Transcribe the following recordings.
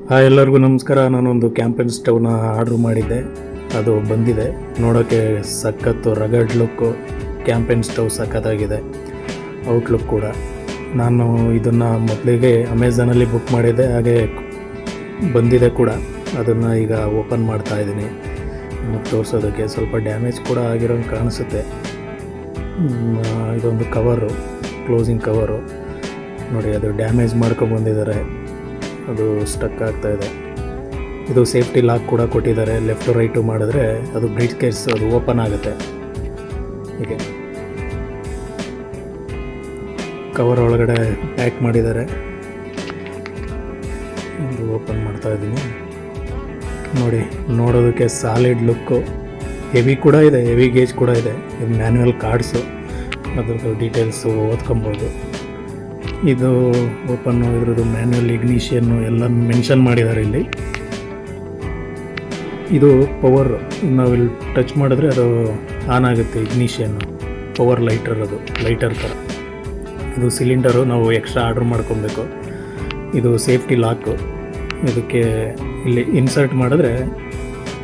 Hi, ಎಲ್ಲರಿಗೂ ನಮಸ್ಕಾರ. ನಾನೊಂದು ಕ್ಯಾಂಪನ್ ಸ್ಟವ್ನ ಆರ್ಡ್ರ್ ಮಾಡಿದ್ದೆ, ಅದು ಬಂದಿದೆ. ನೋಡೋಕ್ಕೆ ಸಖತ್ತು ರಗಡ್ ಲುಕ್ಕು. ಕ್ಯಾಂಪನ್ ಸ್ಟವ್ ಸಖತ್ತಾಗಿದೆ, ಔಟ್ಲುಕ್ ಕೂಡ. ನಾನು ಇದನ್ನು ಮೊದಲಿಗೆ ಅಮೆಝಾನಲ್ಲಿ ಬುಕ್ ಮಾಡಿದ್ದೆ, ಹಾಗೆ ಬಂದಿದೆ ಕೂಡ. ಅದನ್ನು ಈಗ ಓಪನ್ ಮಾಡ್ತಾ ಇದ್ದೀನಿ ನಿಮಗೆ ತೋರಿಸೋದಕ್ಕೆ. ಸ್ವಲ್ಪ ಡ್ಯಾಮೇಜ್ ಕೂಡ ಆಗಿರೋಂಗೆ ಕಾಣಿಸುತ್ತೆ. ಇದೊಂದು ಕವರು, ಕ್ಲೋಸಿಂಗ್ ಕವರು ನೋಡಿ, ಅದು ಡ್ಯಾಮೇಜ್ ಮಾಡ್ಕೊಂಡ್ಬಂದಿದ್ದಾರೆ. ಅದು ಸ್ಟಕ್ ಆಗ್ತಾಯಿದೆ. ಇದು ಸೇಫ್ಟಿ ಲಾಕ್ ಕೂಡ ಕೊಟ್ಟಿದ್ದಾರೆ. ಲೆಫ್ಟು ರೈಟು ಮಾಡಿದ್ರೆ ಅದು ಬ್ರೀಫ್ ಕೇಸ್ ಅದು ಓಪನ್ ಆಗುತ್ತೆ. ಹೀಗೆ ಕವರ್ ಒಳಗಡೆ ಪ್ಯಾಕ್ ಮಾಡಿದ್ದಾರೆ. ಇದು ಓಪನ್ ಮಾಡ್ತಾ ಇದ್ದೀನಿ ನೋಡಿ. ನೋಡೋದಕ್ಕೆ ಸಾಲಿಡ್ ಲುಕ್ಕು, ಹೆವಿ ಕೂಡ ಇದೆ, ಹೆವಿ ಗೇಜ್ ಕೂಡ ಇದೆ. ಇದು ಮ್ಯಾನ್ಯುವಲ್ ಕಾರ್ಡ್ಸು, ಅದ್ರದ್ದು ಡೀಟೇಲ್ಸು ಓದ್ಕೊಬೋದು. ಇದು ಓಪನ್ನು, ಇದ್ರದ್ದು ಮ್ಯಾನ್ಯುವಲ್, ಇಗ್ನಿಷಿಯನ್ನು ಎಲ್ಲ ಮೆನ್ಷನ್ ಮಾಡಿದ್ದಾರೆ ಇಲ್ಲಿ. ಇದು ಪವರ್, ನಾವಿಲ್ಲಿ ಟಚ್ ಮಾಡಿದ್ರೆ ಅದು ಆನ್ ಆಗುತ್ತೆ. ಇಗ್ನಿಷಿಯನ್ನು ಪವರ್ ಲೈಟರ್, ಅದು ಲೈಟರ್ ಥರ. ಇದು ಸಿಲಿಂಡರು ನಾವು ಎಕ್ಸ್ಟ್ರಾ ಆರ್ಡ್ರ್ ಮಾಡ್ಕೊಬೇಕು. ಇದು ಸೇಫ್ಟಿ ಲಾಕು. ಇದಕ್ಕೆ ಇಲ್ಲಿ ಇನ್ಸರ್ಟ್ ಮಾಡಿದ್ರೆ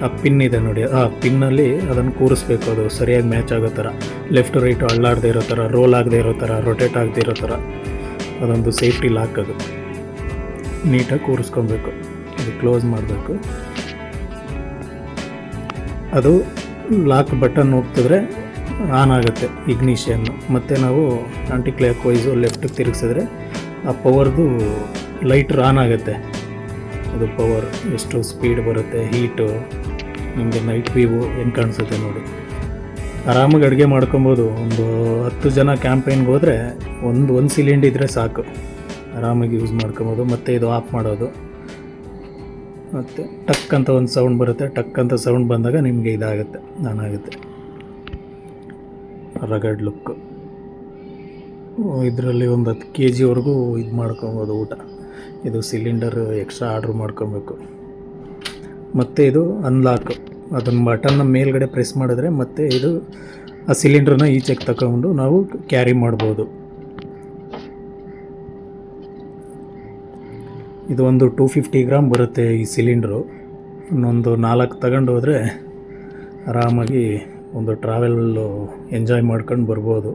ಆ ಪಿನ್ ಇದೆ ನೋಡಿ, ಆ ಪಿನ್ನಲ್ಲಿ ಅದನ್ನು ಕೂರಿಸ್ಬೇಕು. ಅದು ಸರಿಯಾಗಿ ಮ್ಯಾಚ್ ಆಗೋ ಥರ, ಲೆಫ್ಟ್ ರೈಟು ಅಳ್ಳಾಡದೇ ಇರೋ ಥರ, ರೋಲ್ ಆಗದೆ ಇರೋ ಥರ, ರೊಟೇಟ್ ಆಗದೆ ಇರೋ ಥರ. ಅದೊಂದು ಸೇಫ್ಟಿ ಲಾಕ್. ಅದು ನೀಟಾಗಿ ಕೂರಿಸ್ಕೊಬೇಕು. ಅದು ಕ್ಲೋಸ್ ಮಾಡಬೇಕು. ಅದು ಲಾಕ್ ಬಟನ್ ಹೋಗ್ತಿದ್ರೆ ಆನ್ ಆಗುತ್ತೆ ಇಗ್ನಿಷಿಯನ್ನು. ಮತ್ತು ನಾವು ಆಂಟಿ ಕ್ಲಾಕ್ ವೈಸು ಲೆಫ್ಟಿಗೆ ತಿರುಗಿಸಿದ್ರೆ ಆ ಪವರ್ದು ಲೈಟ್ರ್ ಆನ್ ಆಗುತ್ತೆ. ಅದು ಪವರ್ ಎಷ್ಟು ಸ್ಪೀಡ್ ಬರುತ್ತೆ, ಹೀಟು ನಿಮಗೆ ನೈಟ್ ವ್ಯೂ ಹೆಂಗೆ ಕಾಣಿಸುತ್ತೆ ನೋಡಿ. ಆರಾಮಾಗಿ ಅಡುಗೆ ಮಾಡ್ಕೊಬೋದು. ಒಂದು 10 ಜನ ಕ್ಯಾಂಪೇನ್ಗೆ ಹೋದರೆ ಒಂದು ಸಿಲಿಂಡ್ ಇದ್ದರೆ ಸಾಕು, ಆರಾಮಾಗಿ ಯೂಸ್ ಮಾಡ್ಕೊಬೋದು. ಮತ್ತು ಇದು ಆಫ್ ಮಾಡೋದು, ಮತ್ತು ಟಕ್ ಅಂತ ಒಂದು ಸೌಂಡ್ ಬರುತ್ತೆ. ಟಕ್ ಅಂತ ಸೌಂಡ್ ಬಂದಾಗ ನಿಮಗೆ ಇದಾಗುತ್ತೆ, ಆಗುತ್ತೆ. ರಗಡ್ ಲುಕ್ಕು. ಇದರಲ್ಲಿ ಒಂದು 10 kgವರೆಗೂ ಇದು ಮಾಡ್ಕೊಬೋದು ಊಟ. ಇದು ಸಿಲಿಂಡರ್ ಎಕ್ಸ್ಟ್ರಾ ಆರ್ಡ್ರ್ ಮಾಡ್ಕೊಬೇಕು. ಮತ್ತು ಇದು ಅನ್ಲಾಕ್, ಅದನ್ನು ಬಟನ್ನ ಮೇಲ್ಗಡೆ ಪ್ರೆಸ್ ಮಾಡಿದ್ರೆ ಮತ್ತೆ ಇದು ಆ ಸಿಲಿಂಡ್ರನ್ನ ಈಚೆಗೆ ತಗೊಂಡು ನಾವು ಕ್ಯಾರಿ ಮಾಡ್ಬೋದು. ಇದು ಒಂದು 250 ಗ್ರಾಮ್ ಬರುತ್ತೆ ಈ ಸಿಲಿಂಡ್ರು. ಇನ್ನೊಂದು 4 ತಗೊಂಡು ಹೋದರೆ ಆರಾಮಾಗಿ ಒಂದು ಟ್ರಾವೆಲ್ಲು ಎಂಜಾಯ್ ಮಾಡ್ಕೊಂಡು ಬರ್ಬೋದು.